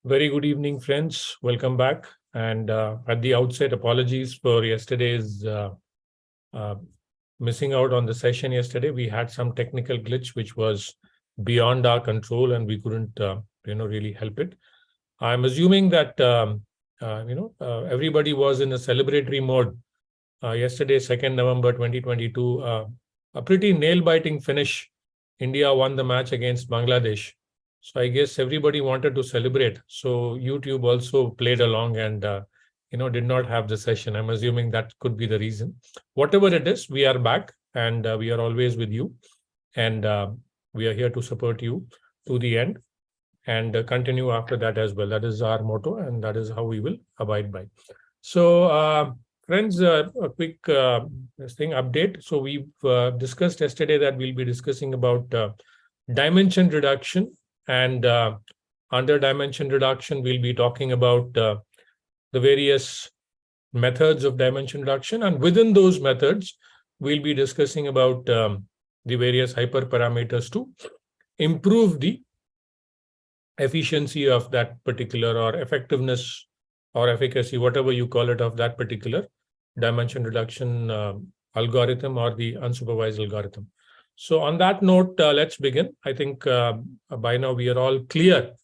Very good evening, friends. Welcome back. And at the outset, apologies for yesterday's uh, missing out on the session yesterday. We had some technical glitch which was beyond our control, and we couldn't, really help it. I'm assuming that everybody was in a celebratory mode yesterday, 2nd November 2022. A pretty nail-biting finish. India won the match against Bangladesh. So I guess everybody wanted to celebrate. So YouTube also played along and did not have the session. I'm assuming that could be the reason. Whatever it is, we are back and we are always with you, and we are here to support you to the end and continue after that as well. That is our motto, and that is how we will abide by. So, friends, a quick update. So we've discussed yesterday that we'll be discussing about dimension reduction. And under dimension reduction, we'll be talking about the various methods of dimension reduction. And within those methods, we'll be discussing about the various hyperparameters to improve the efficiency of that particular, or effectiveness or efficacy, whatever you call it, of that particular dimension reduction algorithm or the unsupervised algorithm. So on that note, let's begin. I think by now we are all clear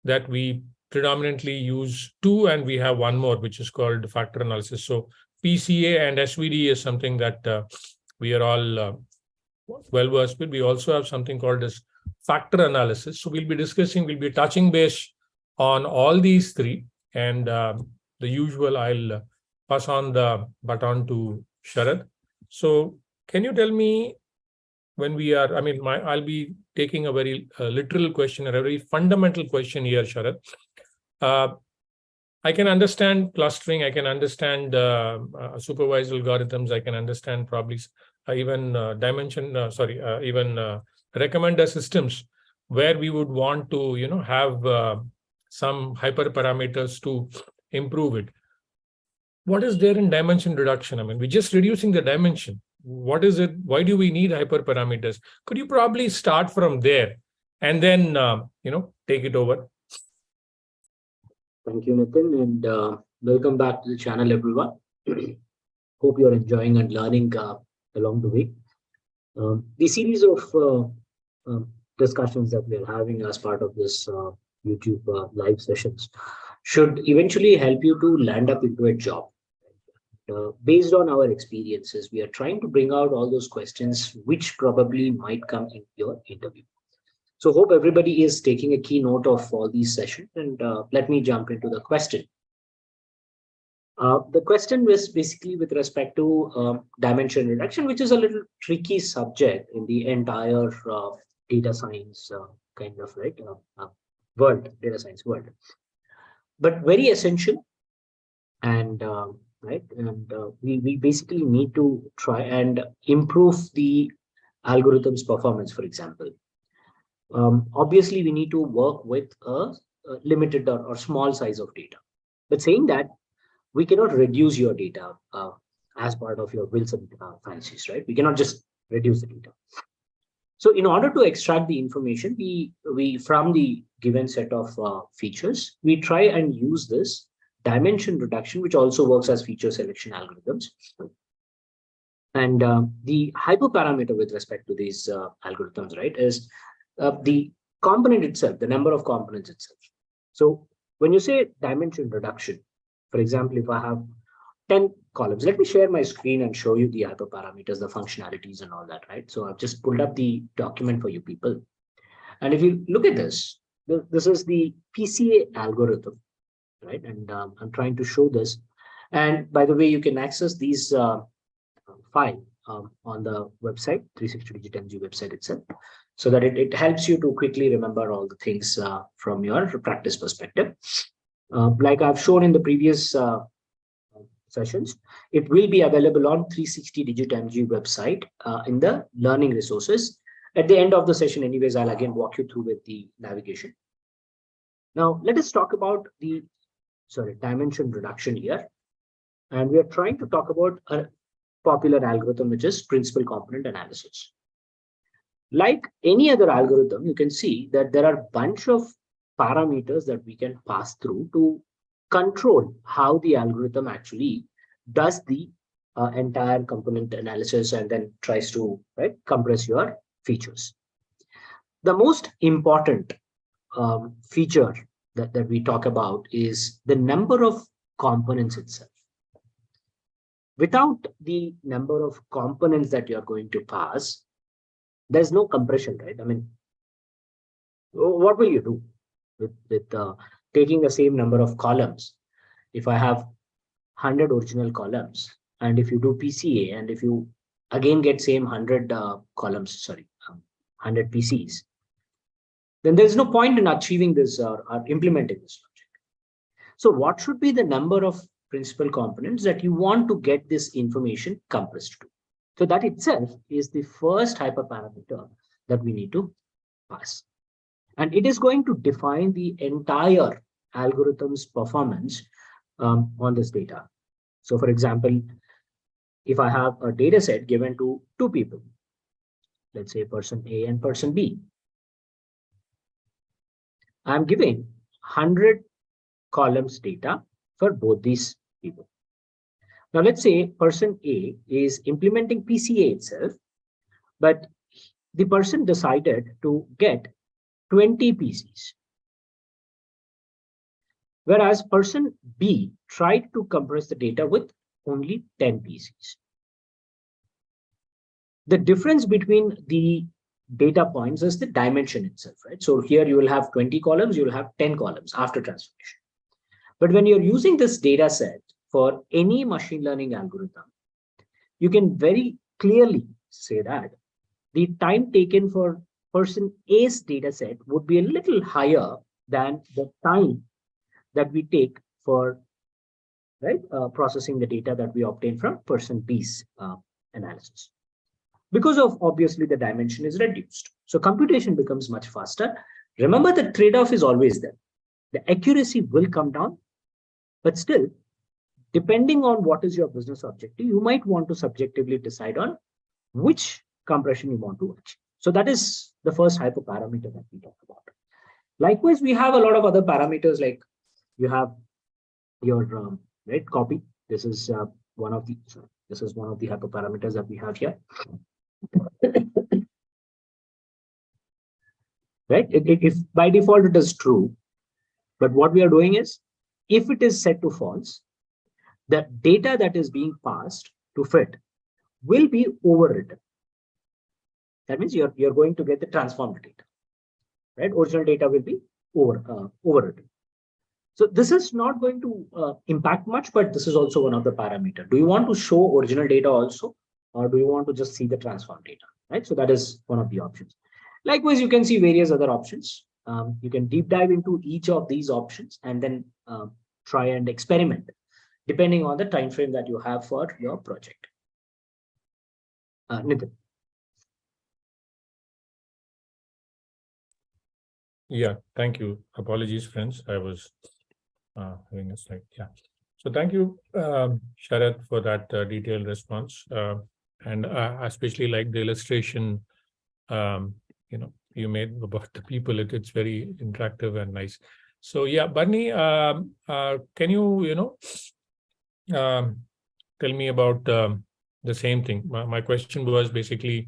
that we predominantly use two, and we have one more, which is called factor analysis. So PCA and SVD is something that we are all well versed with. We also have something called as factor analysis. So we'll be touching base on all these three. And the usual, I'll pass on the baton to Sharad. So can you tell me, when we are, I'll be taking a very literal question, or a very fundamental question here, Sharad. I can understand clustering, I can understand supervised algorithms, I can understand probably even recommender systems, where we would want to, have some hyperparameters to improve it. What is there in dimension reduction? We're just reducing the dimension. What is it? Why do we need hyperparameters? Could you probably start from there and then, take it over? Thank you, Nitin, and welcome back to the channel, everyone. Hope you're enjoying and learning along the way. The series of discussions that we're having as part of this YouTube live sessions should eventually help you to land up into a job. Based on our experiences, we are trying to bring out all those questions which probably might come in your interview. So hope everybody is taking a key note of all these sessions, and let me jump into the question. The question was basically with respect to dimension reduction, which is a little tricky subject in the entire data science data science world, but very essential. And we basically need to try and improve the algorithm's performance, for example. Obviously, we need to work with a limited or small size of data. But saying that, we cannot reduce your data as part of your Wilson fancies, right? We cannot just reduce the data. So in order to extract the information, we from the given set of features, we try and use this dimension reduction, which also works as feature selection algorithms. And the hyperparameter with respect to these algorithms, right, is the component itself, the number of components itself. So when you say dimension reduction, for example, if I have 10 columns, let me share my screen and show you the hyperparameters, the functionalities and all that, right? So I've just pulled up the document for you people. And if you look at this, this is the PCA algorithm, right? And I'm trying to show this. And by the way, you can access these file on the website, 360-digit-MG website itself, so that it helps you to quickly remember all the things from your practice perspective. Like I've shown in the previous sessions, it will be available on 360-digit-MG website in the learning resources. At the end of the session, anyways, I'll again walk you through with the navigation. Now, let us talk about the dimension reduction here. And we are trying to talk about a popular algorithm, which is principal component analysis. Like any other algorithm, you can see that there are a bunch of parameters that we can pass through to control how the algorithm actually does the entire component analysis and then tries to compress your features. The most important feature that we talk about is the number of components itself. Without the number of components that you're going to pass, there's no compression, right? I mean, what will you do with taking the same number of columns? If I have 100 original columns, and if you do PCA, and if you again get same 100 100 PCs, then there's no point in achieving this or implementing this logic. So what should be the number of principal components that you want to get this information compressed to? So that itself is the first hyperparameter that we need to pass. And it is going to define the entire algorithm's performance on this data. So for example, if I have a data set given to two people, let's say person A and person B, I'm giving 100 columns data for both these people. Now let's say person A is implementing PCA itself, but the person decided to get 20 PCs. Whereas person B tried to compress the data with only 10 PCs. The difference between the data points is the dimension itself, right? So here you will have 20 columns, you will have 10 columns after transformation. But when you're using this data set for any machine learning algorithm, you can very clearly say that the time taken for person A's data set would be a little higher than the time that we take for processing the data that we obtain from person B's analysis. Because of obviously the dimension is reduced. So computation becomes much faster. Remember, the trade-off is always there. The accuracy will come down, but still, depending on what is your business objective, you might want to subjectively decide on which compression you want to achieve. So that is the first hyperparameter that we talk about. Likewise, we have a lot of other parameters, like you have your copy. This is one of the hyperparameters that we have here. Right? If by default it is true, but what we are doing is, if it is set to false, the data that is being passed to fit will be overwritten. That means you're going to get the transformed data, right? Original data will be overwritten. So this is not going to impact much, but this is also one of the parameters. Do you want to show original data also, or do you want to just see the transformed data, right? So that is one of the options. Likewise, you can see various other options. You can deep dive into each of these options and then try and experiment, depending on the time frame that you have for your project. Nitin. Yeah, thank you. Apologies, friends. I was having a slide. Yeah. So thank you, Sharad, for that detailed response. And I especially like the illustration you made about the people. It's very interactive and nice. So yeah, Barney, can you tell me about the same thing? My question was basically,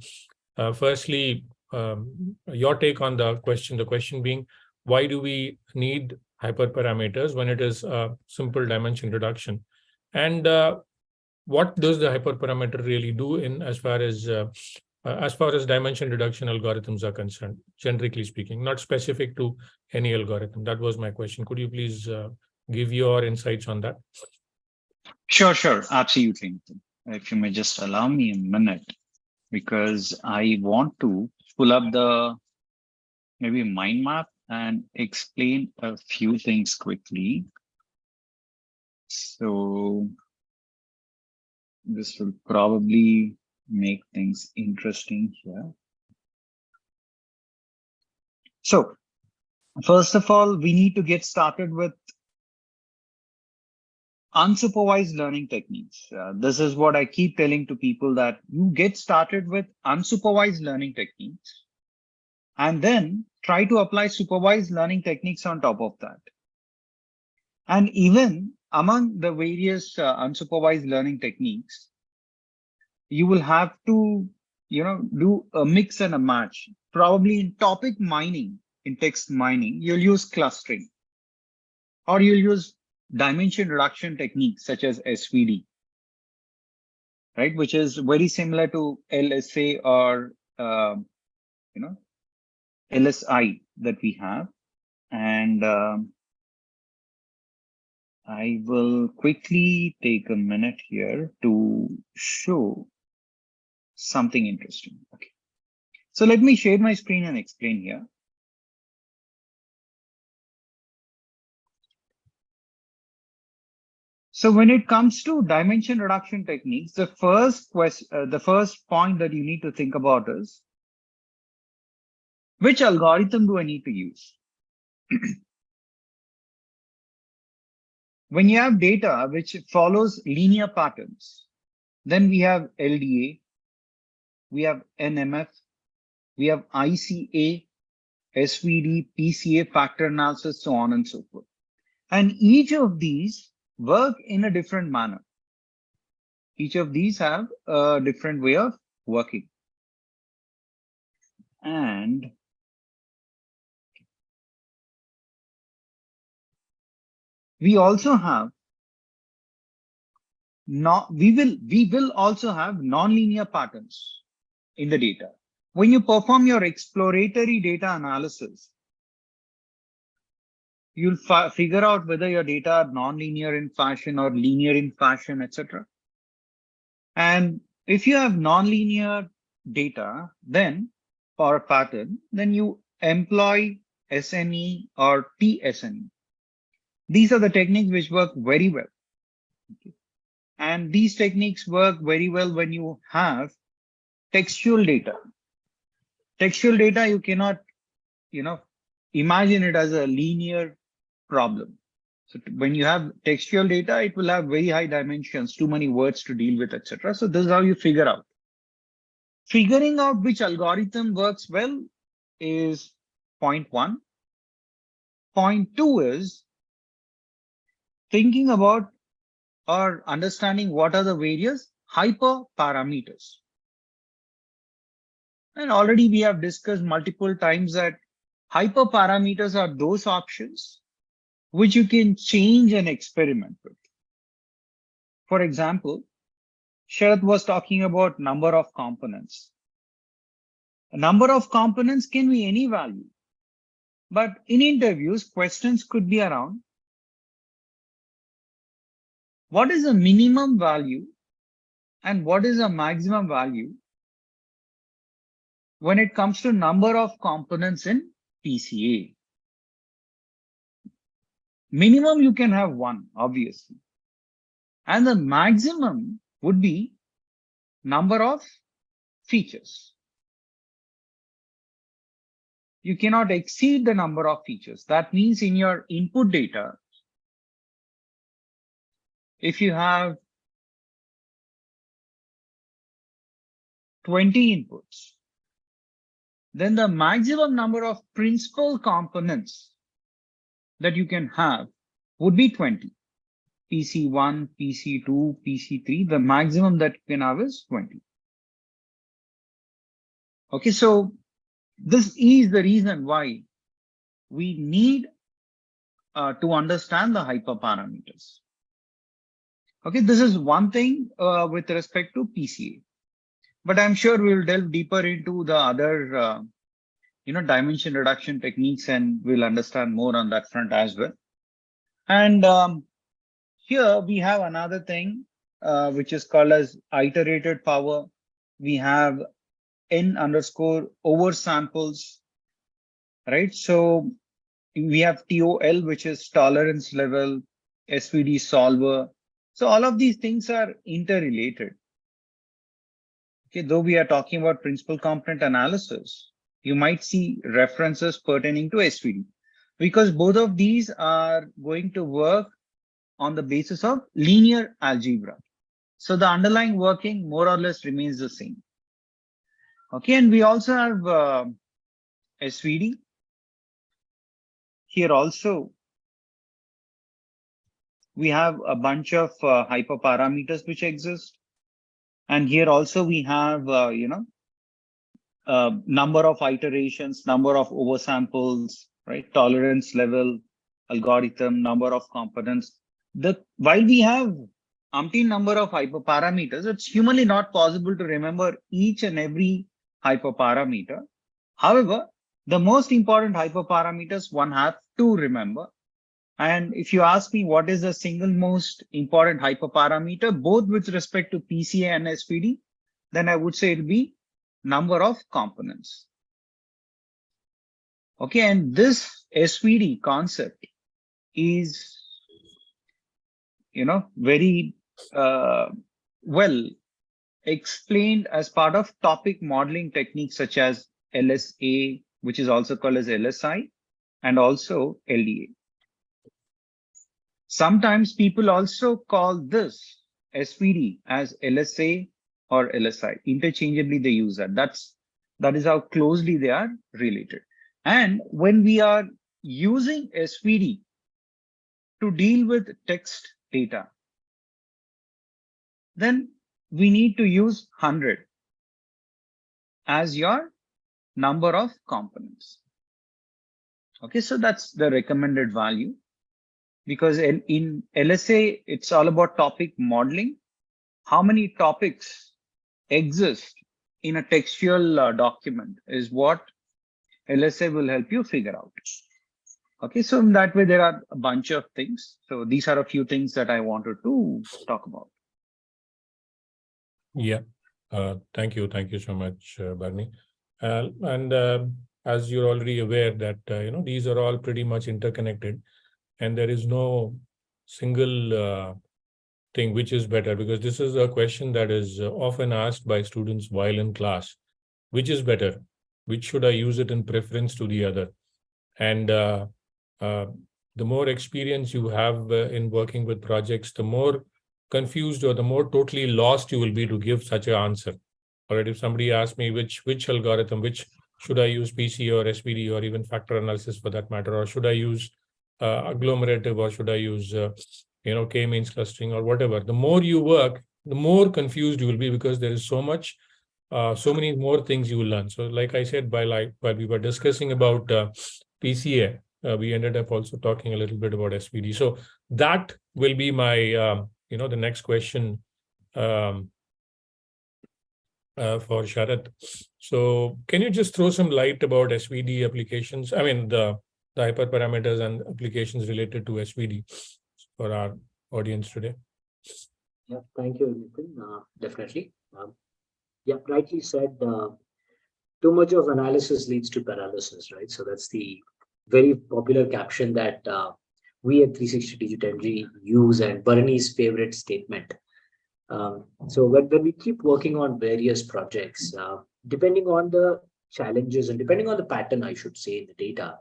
firstly, your take on the question. The question being, why do we need hyperparameters when it is a simple dimension reduction? And what does the hyperparameter really do in as far as dimension reduction algorithms are concerned, generically speaking, not specific to any algorithm? That was my question. Could you please give your insights on that? Sure, absolutely. If you may just allow me a minute, because I want to pull up the maybe mind map and explain a few things quickly. So this will probably make things interesting here. So first of all, we need to get started with unsupervised learning techniques. This is what I keep telling to people, that you get started with unsupervised learning techniques. and then try to apply supervised learning techniques on top of that. And even among the various unsupervised learning techniques, you will have to, do a mix and a match. Probably in topic mining, in text mining, you'll use clustering, or you'll use dimension reduction techniques such as SVD, right? Which is very similar to LSA or, LSI that we have. And I will quickly take a minute here to show something interesting. Okay. So let me share my screen and explain here. So when it comes to dimension reduction techniques, the first point that you need to think about is, which algorithm do I need to use? When you have data which follows linear patterns, then we have LDA, we have NMF, we have ICA, SVD, PCA, factor analysis, so on and so forth. And each of these work in a different manner. Each of these have a different way of working. And we also have we will also have nonlinear patterns in the data. When you perform your exploratory data analysis, you'll figure out whether your data are nonlinear in fashion or linear in fashion, etc. And if you have nonlinear data, then for a pattern, then you employ SNE or TSNE. These are the techniques which work very well. Okay. And these techniques work very well when you have textual data. Textual data, you cannot, imagine it as a linear problem. So when you have textual data, it will have very high dimensions, too many words to deal with, etc. So this is how you figure out. Figuring out which algorithm works well is point one. Point two is thinking about or understanding what are the various hyperparameters. And already we have discussed multiple times that hyperparameters are those options which you can change and experiment with. For example, Sharath was talking about number of components. A number of components can be any value, but in interviews, questions could be around what is the minimum value and what is the maximum value when it comes to number of components in PCA. Minimum, you can have one, obviously. And the maximum would be number of features. You cannot exceed the number of features. That means in your input data, if you have 20 inputs, then the maximum number of principal components that you can have would be 20. PC1, PC2, PC3, the maximum that you can have is 20. Okay, so this is the reason why we need to understand the hyperparameters. Okay, this is one thing with respect to PCA, but I'm sure we'll delve deeper into the other, dimension reduction techniques, and we'll understand more on that front as well. And here we have another thing which is called as iterated power. We have n underscore oversamples, right? So we have TOL, which is tolerance level, SVD solver. So all of these things are interrelated. Okay, though we are talking about principal component analysis, you might see references pertaining to SVD, because both of these are going to work on the basis of linear algebra. So the underlying working more or less remains the same. Okay, and we also have SVD. Here also, we have a bunch of hyperparameters which exist. And here also we have, number of iterations, number of oversamples, right? Tolerance level, algorithm, number of components. While we have umpteen number of hyperparameters, it's humanly not possible to remember each and every hyperparameter. However, the most important hyperparameters one have to remember. And if you ask me what is the single most important hyperparameter, both with respect to PCA and SVD, then I would say it'll be number of components. Okay, and this SVD concept is, very well explained as part of topic modeling techniques such as LSA, which is also called as LSI, and also LDA. Sometimes people also call this SVD as LSA or LSI. Interchangeably, they use that. That is how closely they are related. And when we are using SVD to deal with text data, then we need to use 100 as your number of components. Okay, so that's the recommended value. Because in LSA, it's all about topic modeling. How many topics exist in a textual document is what LSA will help you figure out. Okay, so in that way, there are a bunch of things. So these are a few things that I wanted to talk about. Yeah, thank you. Thank you so much, Barney. As you're already aware that, these are all pretty much interconnected. And there is no single thing which is better, because this is a question that is often asked by students while in class. Which is better? Which should I use it in preference to the other? And the more experience you have in working with projects, the more confused or the more totally lost you will be to give such an answer. All right, if somebody asks me which algorithm, which should I use, PC or SVD or even factor analysis for that matter, or should I use agglomerative, or should I use k-means clustering or whatever, the more you work, the more confused you will be, because there is so many more things you will learn. So like I said, while we were discussing about PCA, we ended up also talking a little bit about SVD. So that will be my the next question for Sharath. So can you just throw some light about SVD applications? I mean, the hyperparameters and applications related to SVD for our audience today. Yeah, thank you, Nitin. Definitely. Yeah, rightly said. Too much of analysis leads to paralysis, right? So that's the very popular caption that we at 360 Digit use, and Bernie's favorite statement. So when we keep working on various projects, depending on the challenges and depending on the pattern, I should say, in the data,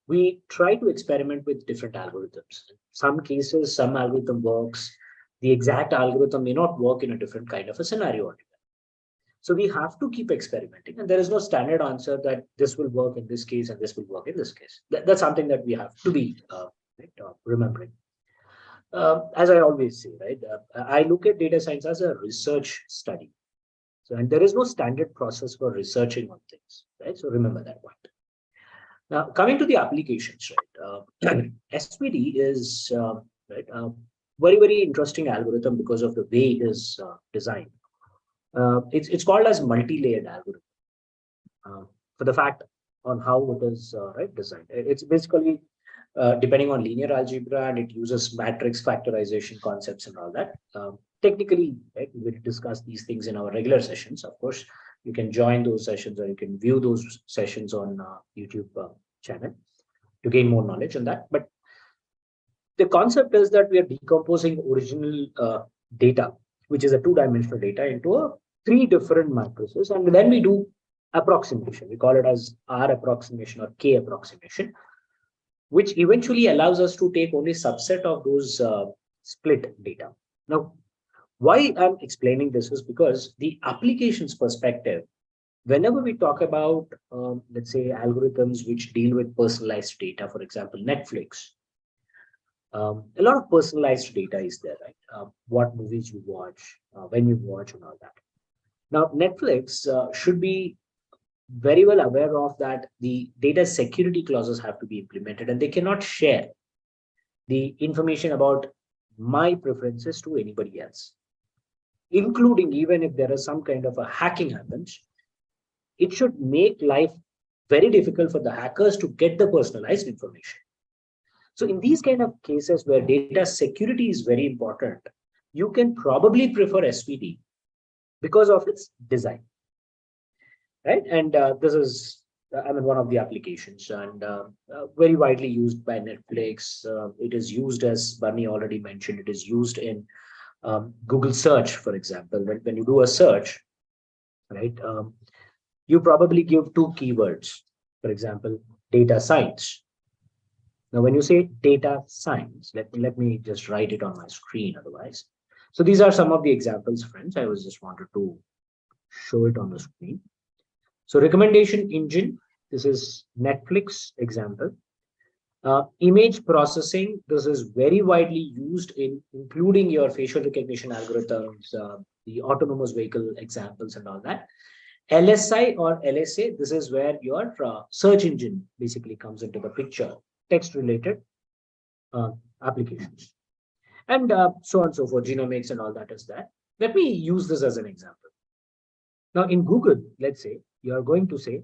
we try to experiment with different algorithms. In some cases, some algorithm works. The exact algorithm may not work in a different kind of a scenario altogether. So we have to keep experimenting, and there is no standard answer that this will work in this case and this will work in this case. That's something that we have to be remembering. As I always say, right, I look at data science as a research study. So, and there is no standard process for researching on things, right? So remember that one. Now, coming to the applications, right? SVD is very, very interesting algorithm because of the way it is designed. It's called as multi-layered algorithm for the fact on how it is designed. It's basically depending on linear algebra, and it uses matrix factorization concepts and all that. Technically, right, we'll discuss these things in our regular sessions. Of course, you can join those sessions or you can view those sessions on YouTube channel to gain more knowledge on that. But the concept is that we are decomposing original data, which is a two-dimensional data, into three different matrices, and then we do approximation. We call it as R approximation or K approximation, which eventually allows us to take only subset of those split data. Now, why I'm explaining this is because the applications perspective, whenever we talk about, let's say, algorithms which deal with personalized data, for example, Netflix, a lot of personalized data is there, right? What movies you watch, when you watch, and all that. Now, Netflix should be very well aware of that the data security clauses have to be implemented, and they cannot share the information about my preferences to anybody else, including even if there is some kind of a hacking happens. It should make life very difficult for the hackers to get the personalized information. So in these kind of cases where data security is very important, you can probably prefer SVD because of its design, right? And this is, one of the applications, and very widely used by Netflix. It is used, as Barney already mentioned, it is used in Google search, for example. When you do a search, right, you probably give two keywords, for example, data science. Now, when you say data science, let me just write it on my screen otherwise. So these are some of the examples, friends. I was just wanted to show it on the screen. So recommendation engine, this is Netflix example. Image processing, this is very widely used in including your facial recognition algorithms, the autonomous vehicle examples and all that. LSI or LSA, this is where your search engine basically comes into the picture, text related applications. And so on and so forth, genomics and all that is that. Let me use this as an example. Now in Google, let's say you are going to say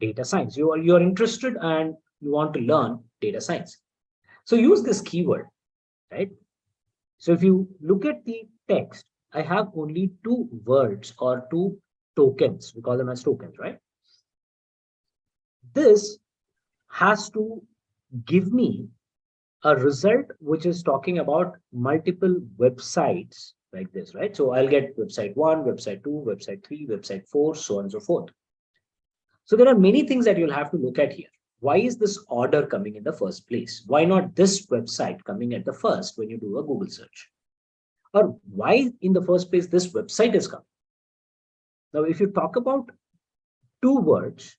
data science. You're interested and you want to learn data science. So use this keyword, right? So if you look at the text, I have only two words or two tokens. We call them as tokens, right? This has to give me a result which is talking about multiple websites like this, right? So I'll get website 1, website 2, website 3, website 4, so on and so forth. So there are many things that you'll have to look at here. Why is this order coming in the first place? Why not this website coming at the first when you do a Google search? Or why in the first place this website is coming? Now, if you talk about two words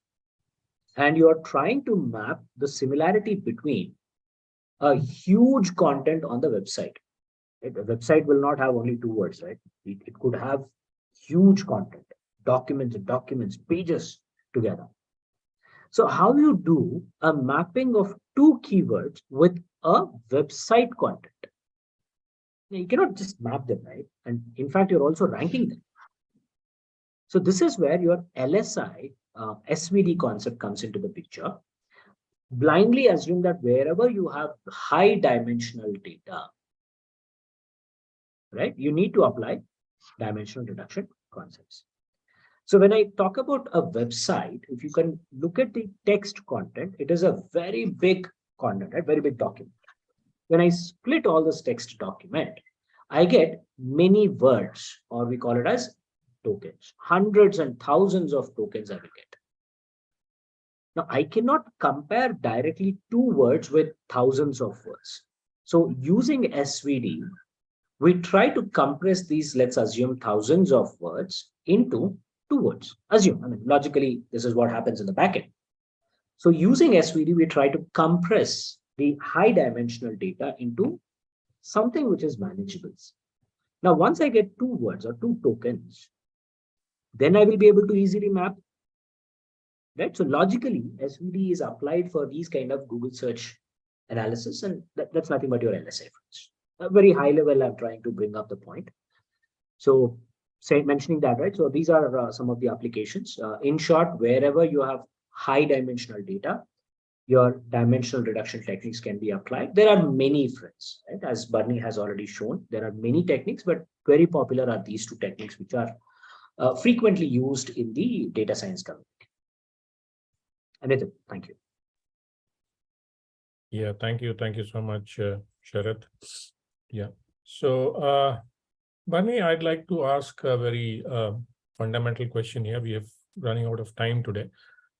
and you are trying to map the similarity between a huge content on the website, right? A website will not have only two words, right? It could have huge content, documents, pages together. So how you do a mapping of two keywords with a website content? You cannot just map them, right? And in fact, you're also ranking them. So this is where your LSI, SVD concept comes into the picture. Blindly assume that wherever you have high dimensional data, right, you need to apply dimensional reduction concepts. So when I talk about a website, if you can look at the text content, it is a very big content, right? Very big document. When I split all this text document, I get many words, or we call it as tokens, hundreds and thousands of tokens I will get. Now, I cannot compare directly two words with thousands of words. So using SVD, we try to compress these, let's assume, thousands of words into two words. Assume, logically, this is what happens in the backend. So using SVD, we try to compress the high dimensional data into something which is manageable. Now, once I get two words or two tokens, then I will be able to easily map, right? So logically, SVD is applied for these kind of Google search analysis, and that's nothing but your LSI. A very high level, I'm trying to bring up the point. So mentioning that, right? So these are some of the applications. In short, wherever you have high dimensional data, your dimensional reduction techniques can be applied. There are many, friends, right? As Barney has already shown, there are many techniques, but very popular are these two techniques, which are frequently used in the data science community. Anithan, thank you. Yeah, thank you. Thank you so much, Sharath. Yeah. So, Barney, I'd like to ask a very fundamental question here. We are running out of time today.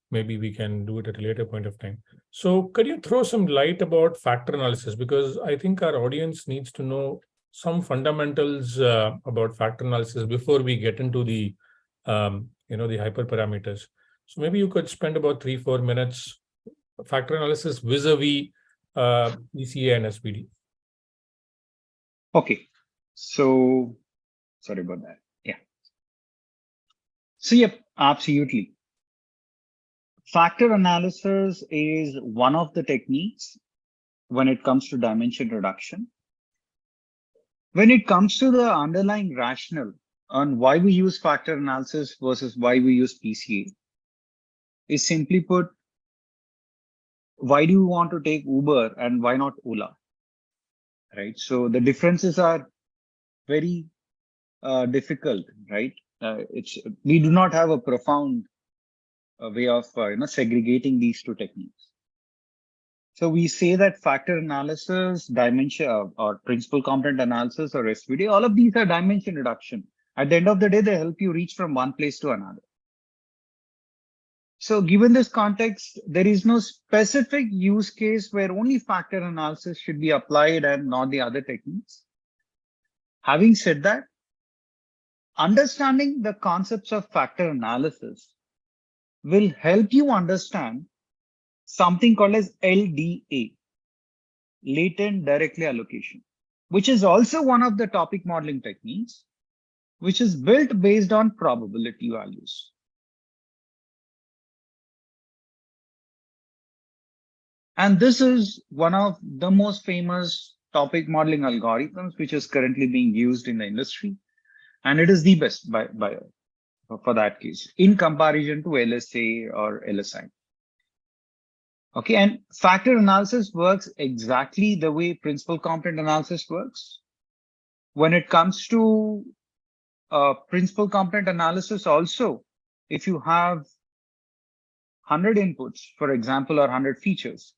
Maybe we can do it at a later point of time. So could you throw some light about factor analysis? Because I think our audience needs to know some fundamentals about factor analysis before we get into the the hyperparameters. So maybe you could spend about 3-4 minutes factor analysis vis-a-vis ECA and SPD. Okay. So sorry about that. Yeah. So yep, absolutely. Factor analysis is one of the techniques when it comes to dimension reduction. When it comes to the underlying rationale on why we use factor analysis versus why we use PCA, is simply put, why do you want to take Uber and why not Ola? Right. So the differences are very difficult, right? We do not have a profound way of segregating these two techniques. So we say that factor analysis, dimension or principal component analysis or SVD, all of these are dimension reduction. At the end of the day, they help you reach from one place to another. So given this context, there is no specific use case where only factor analysis should be applied and not the other techniques. Having said that, understanding the concepts of factor analysis will help you understand something called as LDA, latent directly allocation, which is also one of the topic modeling techniques, which is built based on probability values. And this is one of the most famous topic modeling algorithms, which is currently being used in the industry. And it is the best for that case in comparison to LSA or LSI. Okay, and factor analysis works exactly the way principal component analysis works. When it comes to principal component analysis also, if you have 100 inputs, for example, or 100 features,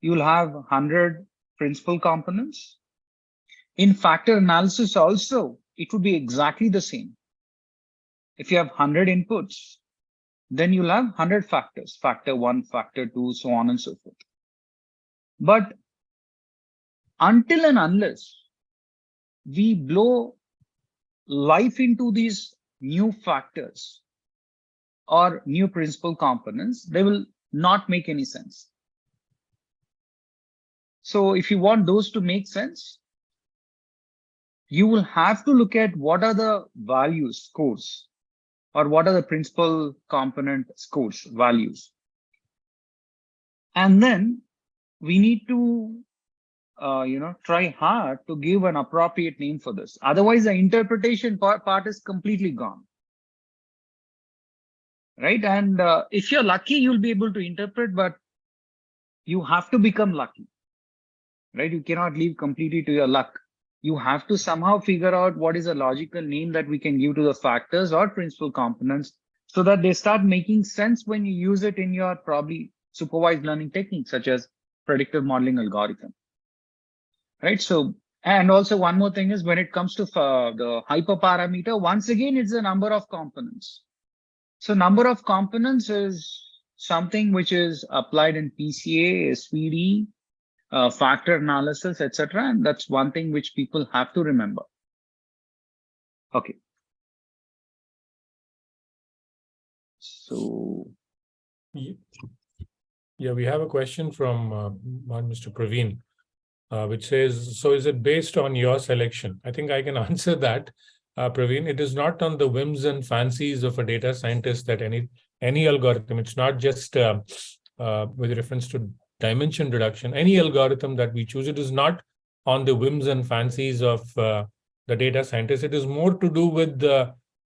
you will have 100 principal components. In factor analysis also, it would be exactly the same. If you have 100 inputs, then you'll have 100 factors, factor 1, factor 2, so on and so forth. But until and unless we blow life into these new factors or new principal components, they will not make any sense. So if you want those to make sense, you will have to look at what are the values, scores, or what are the principal component scores, values. And then we need to, try hard to give an appropriate name for this. Otherwise, the interpretation part is completely gone. Right? And if you're lucky, you'll be able to interpret, but you have to become lucky. Right? You cannot leave completely to your luck. You have to somehow figure out what is a logical name that we can give to the factors or principal components so that they start making sense when you use it in your probably supervised learning techniques, such as predictive modeling algorithm. Right. So, and also one more thing is when it comes to the hyperparameter, once again, it's the number of components. So number of components is something which is applied in PCA, SVD, factor analysis, etc. And that's one thing which people have to remember. Okay. So. Yeah, we have a question from Mr. Praveen, which says, so is it based on your selection? I think I can answer that, Praveen. It is not on the whims and fancies of a data scientist that any algorithm, it's not just with reference to dimension reduction, any algorithm that we choose, it is not on the whims and fancies of the data scientist. It is more to do with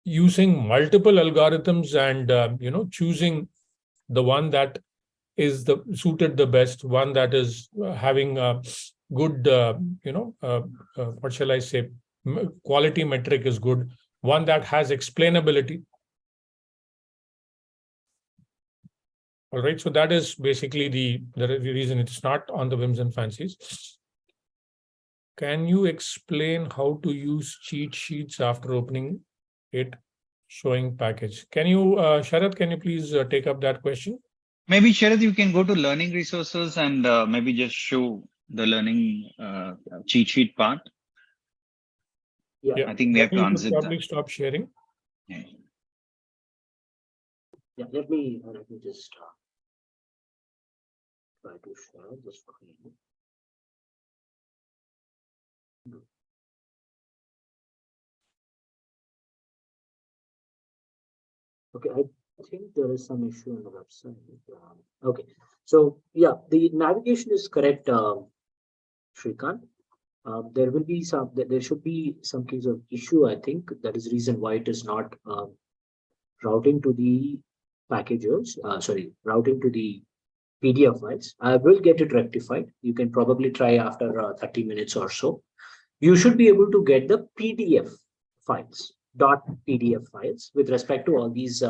using multiple algorithms and choosing the one that is suited the best, one that is having a good what shall I say, quality metric is good, one that has explainability. All right, so that is basically the reason it's not on the whims and fancies. Can you explain how to use cheat sheets after opening it, showing package? Can you, Sharad, can you please take up that question? Maybe Sharad, you can go to learning resources and maybe just show the learning cheat sheet part. Yeah, I think we have to unzip probably that. stop sharing. Yeah. Yeah, let me just try to share this screen. Okay, I think there is some issue on the website. Okay, so yeah, the navigation is correct, Shrikant. There will be some. There should be some case of issue. I think that is reason why it is not routing to the packages. Sorry, routing to the PDF files. I will get it rectified. You can probably try after 30 minutes or so. You should be able to get the PDF files, .pdf files with respect to all these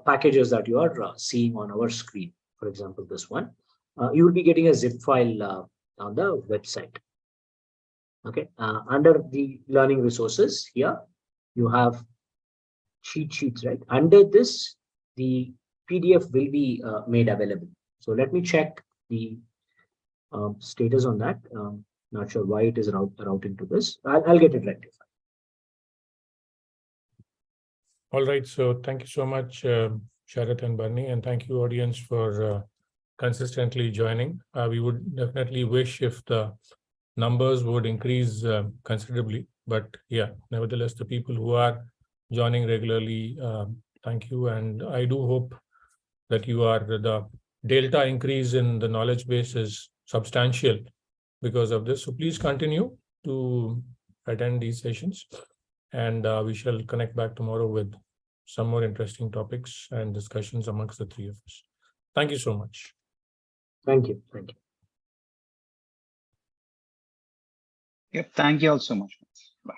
packages that you are seeing on our screen. For example, this one, you will be getting a zip file on the website. Okay, under the learning resources here, you have cheat sheets, right? Under this, the PDF will be made available. So let me check the status on that. Not sure why it is routing to this. I'll get it rectified. All right. So thank you so much, Sharath and Barney, and thank you, audience, for consistently joining. We would definitely wish if the numbers would increase considerably. But yeah, nevertheless, the people who are joining regularly, thank you. And I do hope that you are the delta increase in the knowledge base is substantial because of this. So please continue to attend these sessions. And we shall connect back tomorrow with some more interesting topics and discussions amongst the three of us. Thank you so much. Thank you. Thank you. Yep. Thank you all so much. Bye.